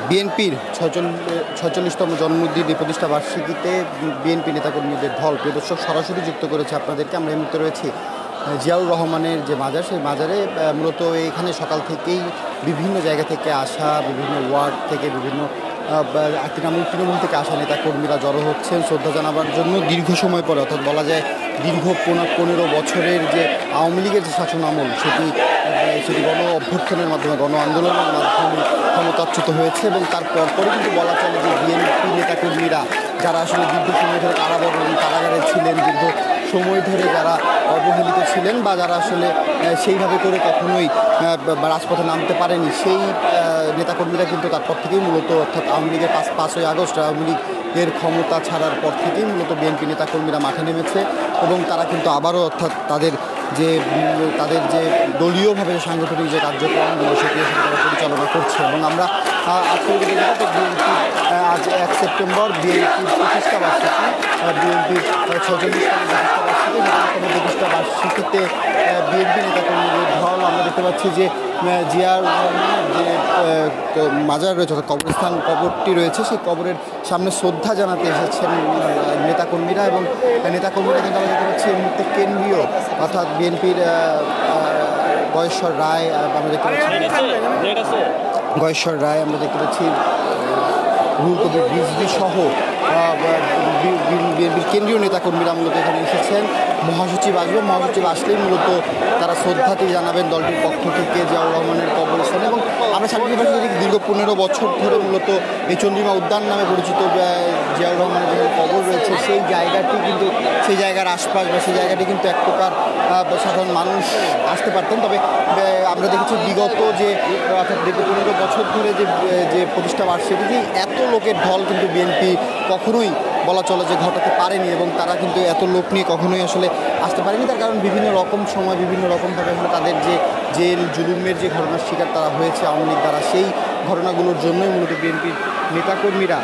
বিএনপির ৪৬তম জন্মদিন প্রতিষ্ঠা বার্ষিকীতে বিএনপি নেতাকর্মীদের ঢল প্রদর্শক সরাসরি যুক্ত করেছে আপনাদেরকে। আমরা এই মুহূর্তে রয়েছি জিয়াউর রহমানের যে মাজার, সেই মাজারে মূলত এখানে সকাল থেকেই বিভিন্ন জায়গা থেকে আসা, বিভিন্ন ওয়ার্ড থেকে, বিভিন্ন তৃণমূল থেকে আসা নেতাকর্মীরা জড়ো হচ্ছেন শ্রদ্ধা জানাবার জন্য। দীর্ঘ সময় পরে, অর্থাৎ বলা যায় দীর্ঘ ১৫ বছরের যে আওয়ামী লীগের যে শাসন আমল, সেটি গণ অভ্যুত্থানের মাধ্যমে, গণ আন্দোলনের মাধ্যমে ক্ষমতাচ্যুত হয়েছে। এবং তার পরপরই কিন্তু বলা চলে যে বিএনপি নেতাকর্মীরা যারা আসলে দীর্ঘ সময় ধরে কারাগারে ছিলেন, দীর্ঘ সময় ধরে যারা অবহেলিত ছিলেন বা যারা আসলে সেইভাবে করে কখনোই রাজপথে নামতে পারেনি, সেই নেতাকর্মীরা কিন্তু তারপর থেকেই মূলত, অর্থাৎ আওয়ামী লীগের ৫ই আগস্ট আওয়ামী লীগের ক্ষমতা ছাড়ার পর থেকেই মূলত বিএনপি নেতাকর্মীরা মাঠে নেমেছে। এবং তারা কিন্তু আবারও, অর্থাৎ তাদের যে দলীয়ভাবে সাংগঠনিক যে কার্যক্রমগুলো, সেটি তারা পরিচালনা করছে। এবং আমরা আজকে আজ ১ সেপ্টেম্বর বিএনপির প্রতিষ্ঠা বার্ষিকী, বিএনপির ৪৬তম প্রতিষ্ঠা বার্ষিকীতে বিএনপি নেতাকর্মীদের ঢল আমরা দেখতে পাচ্ছি যে জিয়াউর রহমানের যে মাজার রয়েছে, অর্থাৎ কবরস্থান, কবরটি রয়েছে, সেই কবরের সামনে শ্রদ্ধা জানাতে এসেছেন নেতাকর্মীরা। এবং নেতাকর্মীরা কিন্তু আমরা দেখতে পাচ্ছি এই মুহূর্তে কেন্দ্রীয়, অর্থাৎ বিএনপির গয়েশ্বর রায় আমরা দেখতে পাচ্ছি, আমরা দেখতে পাচ্ছি রুহুল কবির রিজভী সহ বিএনপির কেন্দ্রীয় নেতাকর্মীরা মূলত এখানে এসেছেন। মহাসচিব আসলেই মূলত তারা শ্রদ্ধাটি জানাবেন দলটির পক্ষ থেকে জিয়াউর রহমানের কবরস্থানে। এবং আমরা সার্বিকভাবে দীর্ঘ ১৫ বছর ধরে মূলত এই চন্দ্রিমা উদ্যান নামে পরিচিত জিয়াউর রহমানের যে কবর রয়েছে, সেই জায়গাটি কিন্তু, সেই জায়গার আশপাশ বা সেই জায়গাটি কিন্তু এক প্রকার সাধারণ মানুষ আসতে পারতেন। তবে আমরা দেখেছি বিগত যে, অর্থাৎ দীর্ঘ ১৫ বছর ধরে যে প্রতিষ্ঠা বার্ষিকী, এত লোকের ঢল কিন্তু বিএনপি কখনোই বলা চলে যে ঘটাতে পারেনি। এবং তারা কিন্তু এত লোক নিয়ে কখনোই আসলে আসতে পারেনি। তার কারণ বিভিন্ন রকম সময়, বিভিন্ন রকমভাবে আসলে তাদের যে জেল জুলুমের যে ঘটনার শিকার তারা হয়েছে আওয়ামী লীগ দ্বারা, সেই ঘটনাগুলোর জন্যই মূলত বিএনপির নেতাকর্মীরা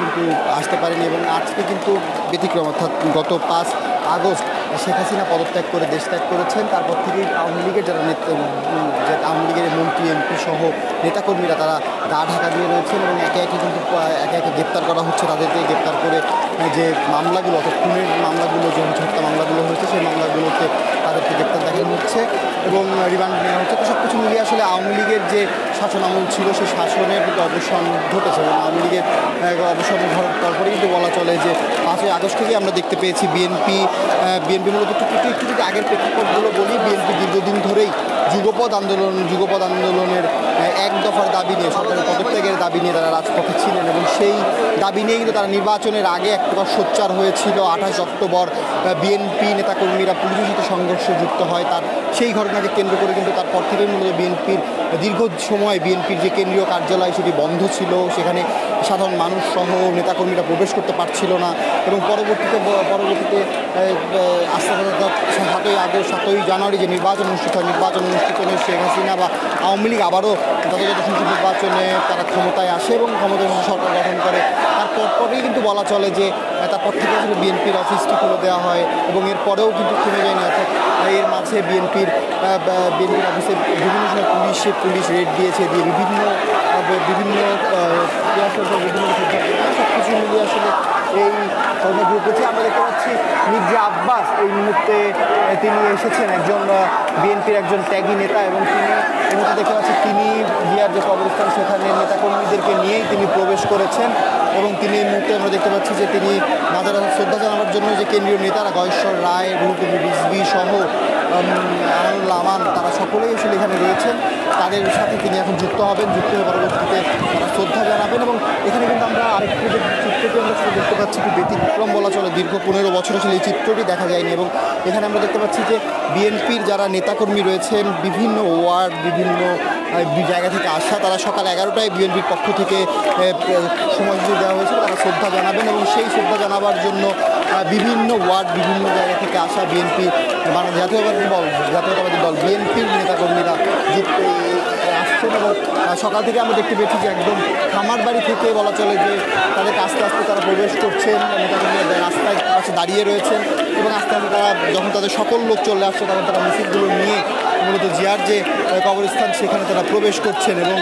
কিন্তু আসতে পারেনি। এবং আজকে কিন্তু ব্যতিক্রম, অর্থাৎ গত ৫ আগস্ট শেখ হাসিনা পদত্যাগ করে দেশ ত্যাগ করেছেন। তারপর থেকেই আওয়ামী লীগের আওয়ামী লীগের মন্ত্রী এমপি সহ নেতাকর্মীরা তারা গা ঢাকা দিয়ে রয়েছেন। এবং একে একে গ্রেপ্তার করা হচ্ছে। তাদেরকে গ্রেপ্তার করে যে মামলাগুলো, অর্থাৎ খুনের মামলাগুলো, যে হত্যা মামলাগুলো হয়েছে, সেই মামলাগুলোতে তাদেরকে গ্রেপ্তার দেখানো হচ্ছে এবং রিমান্ড নেওয়া হচ্ছে। তো সব কিছু মিলিয়ে আসলে আওয়ামী লীগের যে শাসন আমল ছিল, সেই শাসনের কিন্তু অবসান ঘটেছে। এবং আওয়ামী লীগের অবসান ঘটার পরপরই কিন্তু বলা চলে যে ৫ই আগস্ট থেকে আমরা দেখতে পেয়েছি বিএনপি মূলত একটু যদি আগের প্রেক্ষাপটগুলো বলি, বিএনপি দীর্ঘদিন ধরেই যুগপৎ আন্দোলনের এক দফার দাবি নিয়ে, সরকারের পদত্যাগের দাবি নিয়ে তারা রাজপথে ছিলেন। এবং সেই দাবি নিয়ে কিন্তু তারা নির্বাচনের আগে এক প্রকার সোচ্চার হয়েছিল। ২৮ অক্টোবর বিএনপি নেতাকর্মীরা পুলিশের সাথে সংঘর্ষে যুক্ত হয়, তার সেই ঘটনাকে কেন্দ্র করে কিন্তু তারপর থেকেই মূলত বিএনপির দীর্ঘ সময় বিএনপির যে কেন্দ্রীয় কার্যালয়, সেটি বন্ধ ছিল। সেখানে সাধারণ মানুষ সহ নেতাকর্মীরা প্রবেশ করতে পারছিল না। এবং পরবর্তীতে আস্তে আস্তে ৭ই জানুয়ারি যে নির্বাচন অনুষ্ঠিত হয়, শেখ হাসিনা বা আওয়ামী লীগ আবারও তাদের সংসদ নির্বাচনে তারা ক্ষমতায় আসে এবং ক্ষমতায় সরকার গঠন করে। তারপরেই কিন্তু বলা চলে যে তারপর থেকে আসলে বিএনপির অফিসটি খুলে দেওয়া হয়। এবং এরপরেও কিন্তু থেমে যায়নি, অর্থাৎ এর মাঝে বিএনপির অফিসে বিভিন্ন সময় পুলিশ রেড দিয়েছে, দিয়ে বিভিন্ন সব কিছু মিলিয়ে আসলে এই ঘটনাগুলো আমরা দেখতে পাচ্ছি। মির্জা আব্বাস এই মুহূর্তে তিনি এসেছেন, একজন বিএনপির একজন ত্যাগী নেতা। এবং তিনি এই মুহূর্তে দেখতে পাচ্ছি তিনি জিয়ার যে কবরস্থান, সেখানে নেতাকর্মীদেরকে নিয়েই তিনি প্রবেশ করেছেন। এবং তিনি এই মুহূর্তে আমরা দেখতে পাচ্ছি যে তিনি মাজারে শ্রদ্ধা জানাবার জন্য যে কেন্দ্রীয় নেতারা গয়েশ্বর রায়, রুহুল কবির রিজভী সহ আমানুল্লাহ আমান, তারা সকলেই আসলে এখানে রয়েছেন। তাদের সাথে তিনি এখন যুক্ত হয়ে পরবর্তীতে তারা শ্রদ্ধা জানাবেন। এবং এখানে কিন্তু আমরা আরেকটি যে চিত্রটি আমরা দেখতে পাচ্ছি, একটু ব্যতিক্রম বলা চলে। দীর্ঘ ১৫ বছর আসলে এই চিত্রটি দেখা যায়নি। এবং এখানে আমরা দেখতে পাচ্ছি যে বিএনপির যারা নেতাকর্মী রয়েছেন, বিভিন্ন ওয়ার্ড, বিভিন্ন জায়গা থেকে আসা, তারা সকাল 11টায় বিএনপির পক্ষ থেকে সময়সূচি দেওয়া হয়েছিল, তারা শ্রদ্ধা জানাবেন। এবং সেই শ্রদ্ধা জানাবার জন্য বিভিন্ন ওয়ার্ড, বিভিন্ন জায়গা থেকে আসা বিএনপি জাতীয়তাবাদী দল বিএনপির নেতাকর্মীরা যুক্ত আসছেন। এবং সকাল থেকে আমরা দেখতে পেয়েছি যে একদম খামার বাড়ি থেকে বলা চলে যে তাদেরকে আস্তে আস্তে তারা প্রবেশ করছেন, নেতাকর্মীরা রাস্তায় পাশে দাঁড়িয়ে রয়েছেন। এবং আস্তে আস্তে তারা যখন তাদের সকল লোক চলে আসছে, তখন তারা মিছিলগুলো নিয়ে মূলত জিয়ার যে কবরস্থান, সেখানে তারা প্রবেশ করছেন। এবং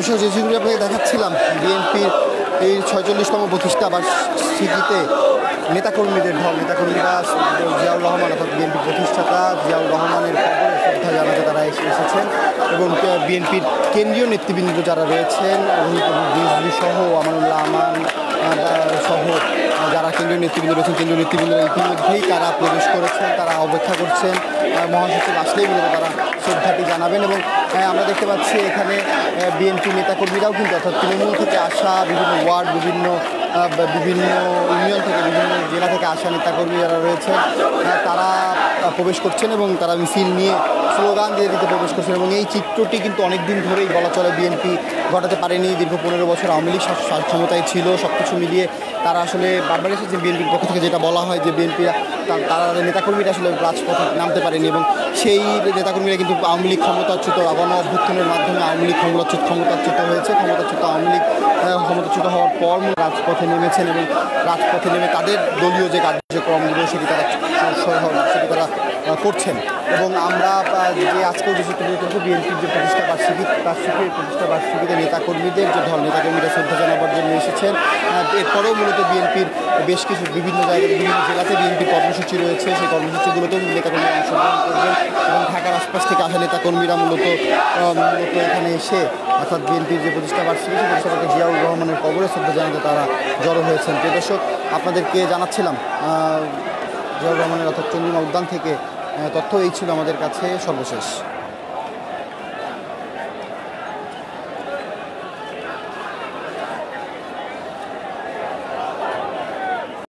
বিষয় যে যেগুলি আপনাকে দেখাচ্ছিলাম, বিএনপির এই 46তম প্রতিষ্ঠা বার্ষিকীতে নেতাকর্মীদের ঢল, নেতাকর্মীরা জিয়াউর রহমান অর্থাৎ বিএনপির প্রতিষ্ঠাতা জিয়াউর রহমানের কবরে শ্রদ্ধা জানাতে তারা এসেছেন এবং বিএনপির কেন্দ্রীয় নেতৃবৃন্দ যারা রয়েছেন রিজভী সহ আমানুল্লাহ আমান সহ যারা কেন্দ্রীয় নেতৃবৃন্দ রয়েছেন, কেন্দ্রীয় নেতৃবৃন্দরা ইতিমধ্যেই তারা প্রবেশ করেছেন, তারা অপেক্ষা করছেন মহাসচিব আসলেই মূলত তারা শ্রদ্ধাটি জানাবেন। এবং আমরা দেখতে পাচ্ছি এখানে বিএনপি নেতাকর্মীরাও কিন্তু অর্থাৎ তৃণমূল থেকে আসা বিভিন্ন ওয়ার্ড, বিভিন্ন ইউনিয়ন থেকে, বিভিন্ন জেলা থেকে আসা নেতাকর্মী যারা রয়েছেন তারা প্রবেশ করছেন এবং তারা মিছিল নিয়ে স্লোগান দিয়ে দিতে প্রবেশ করছেন। এবং এই চিত্রটি কিন্তু অনেক দিন ধরেই বলা চলে বিএনপি ঘটাতে পারেনি। দীর্ঘ 15 বছর আওয়ামী লীগ ক্ষমতায় ছিল, সব কিছু মিলিয়ে তারা আসলে বারবার এসেছে। বিএনপির পক্ষ থেকে যেটা বলা হয় যে বিএনপিরা তারা নেতাকর্মীরা আসলে রাজপথে নামতে পারেনি এবং সেই নেতাকর্মীরা কিন্তু আওয়ামী লীগ ক্ষমতাচ্যুত গণ অভ্যুত্থানের মাধ্যমে আওয়ামী লীগ ক্ষমতাচ্যুত হয়েছে। ক্ষমতাচ্যুত আওয়ামী লীগ ক্ষমতাচ্যুত হওয়ার পর রাজপথে নেমেছেন এবং রাজপথে নেমে তাদের দলীয় যে কার্যক্রমগুলো সেটি তারা করছেন। এবং আমরা যে আজকেও যে চিত্র করছি বিএনপির যে প্রতিষ্ঠা বার্ষিকীতে নেতাকর্মীদের যে ঢল, নেতাকর্মীরা শ্রদ্ধা জানাবার জন্য এসেছেন। এরপরেও মূলত বিএনপির বেশ কিছু বিভিন্ন জায়গায়, বিভিন্ন জেলাতে বিএনপির কর্মসূচি রয়েছে, সেই কর্মসূচিগুলোতেও নেতাকর্মীরা অংশগ্রহণ করবেন এবং ঢাকার আশপাশ থেকে আসা নেতাকর্মীরা মূলত এখানে এসে অর্থাৎ বিএনপির যে প্রতিষ্ঠা বার্ষিকী সেই প্রতিষ্ঠাবার্ষিকী জিয়াউর রহমানের কবরে শ্রদ্ধা জানাতে তারা জড়ো হয়েছেন। প্রিয় দর্শক, আপনাদেরকে জানাচ্ছিলাম জিয়াউর রহমানের অর্থাৎ চন্দ্রিমা উদ্যান থেকে তথ্য এই ছিল আমাদের কাছে সর্বশেষ।